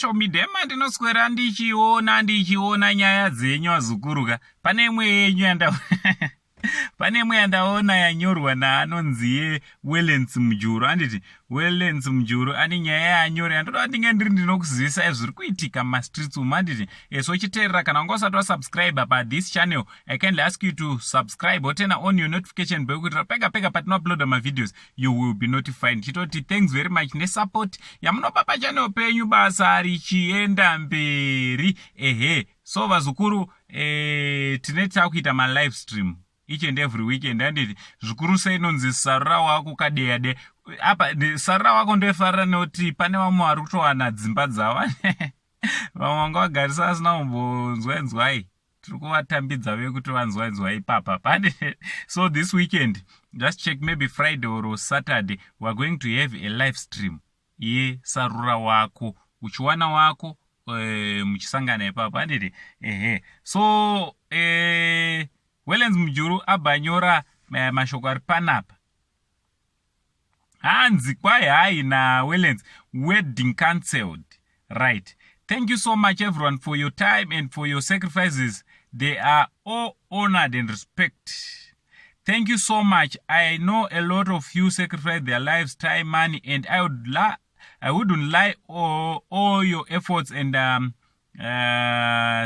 social media mandinoswera ndichiona nyaya dzenyu azukuruka. Pane imwe yenyu pane imwe yandaona yanyorwa naanonzi Wellens Mujuru. Anditi Wellens Mujuru ane nyaya yanyora yandoda ndinge ndinokuzivisa zviri kuitika mastreets umu. Anditi so chiteerera kana wanga usati wasubscribe this channel, I kindly ask you to subscribe or turn on your notification bell kuti pega patinouploada my videos you will be notified. Chitoti thanks very much nesupport yamunopa pachannel penyu, basa richienda mberi. So vazukuru tine takuita ma live stream each and every weekend. Anditi zvikuru sei nonzi sarura wako kadeyade apa sarura wako ndofarira noti pane vamwe vari kutowana dzimba dzavo vamwe vanga vagarisa asina kumbonzwenzwai, tiri kuvatambidza vekuti vanzwanzwai ipapa. So this weekend just check maybe Friday or Saturday we are going to have a live stream ye sarura wako uchiwana wako muchisangana ipapa. Anditi so Wellens Mujuru abanyora mashoko ari panapa hanzi kwai hai na Wellens wedding cancelled. Right, thank you so much everyone for your time and for your sacrifices. They are all honored and respect. Thank you so much. I know a lot of you sacrifice their lives, time, money, and I wouldn't lie all your efforts and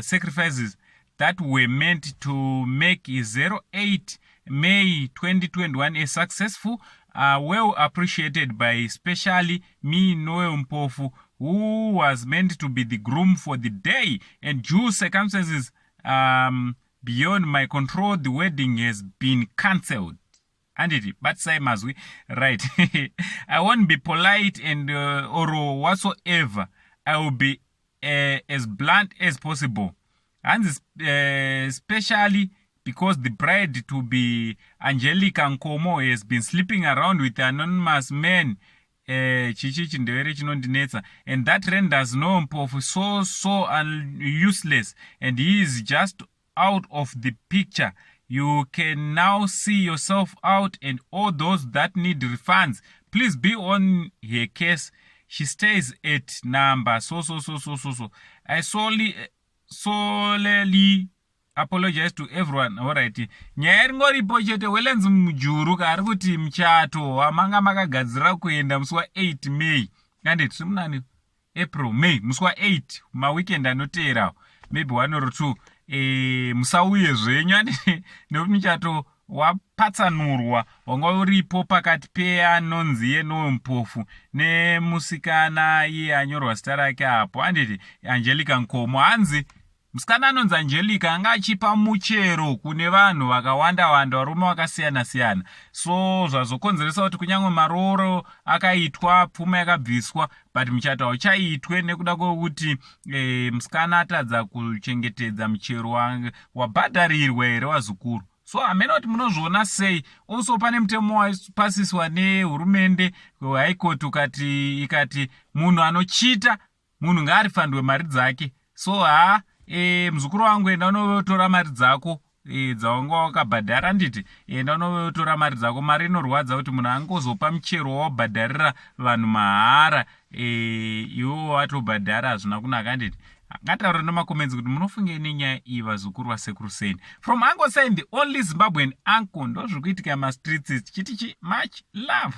sacrifices that were meant to make 08 May 2021 a successful, well appreciated by especially me, Noel Mpofu, who was meant to be the groom for the day, and due circumstances beyond my control, the wedding has been cancelled. But same as we, right? I won't be polite and or whatsoever. I will be as blunt as possible. And especially because the bride to be Angelica Nkomo has been sleeping around with anonymous men, and that renders no Mpofu so useless, and he is just out of the picture. You can now see yourself out, and all those that need refunds, please be on her case. She stays at number so. I solely apologize to everyone. Alright, nyaya ringoripo chete. Wellens Mujuru ari kuti mchato wamanga makagadzira kuenda musi wa8 May kandi tiri munani April May, musi wa8 maweekend anoteera maybe 1 or 2 musauye zvenyu nekuti muchato wapatsanurwa wanga uripo pakati peanonzi yeNoel Mpofu nemusikana iye anyorwa zita rake apo. Anditi Angelica Nkomo. Hanzi musikana anonzi Angelica anga achipa muchero kune vanhu vakawanda varume vakasiyana. So zvazokonzeresa kuti kunyange maroro akaitwa, pfuma yakabviswa, but muchato hauchaitwe nekuda kwokuti musikana atadza kuchengetedza muchero wabhadharirwa here wazukuru. So hamena kuti munozviona sei. Also pane mutemo wapasiswa nehurumende high court ikati munhu anochita munhu ngaarifandwe mari dzake. So muzukuru wangu enda unotora mari dzako dzawanga wakabhadhara. Anditi enda unotora mari dzako. Mari inorwadza kuti munhu angozopa muchero wawabhadharira vanhu mahara iwo watobhadhara hazvina kunaka. Anditi ngataura nemakomenzi kuti munofunge nenyaya iyi vazukuru vasekuru sei. From Uncle Sen, the only Zimbabwean uncle, ndozviri kuitika mastreets. Chitichi much love.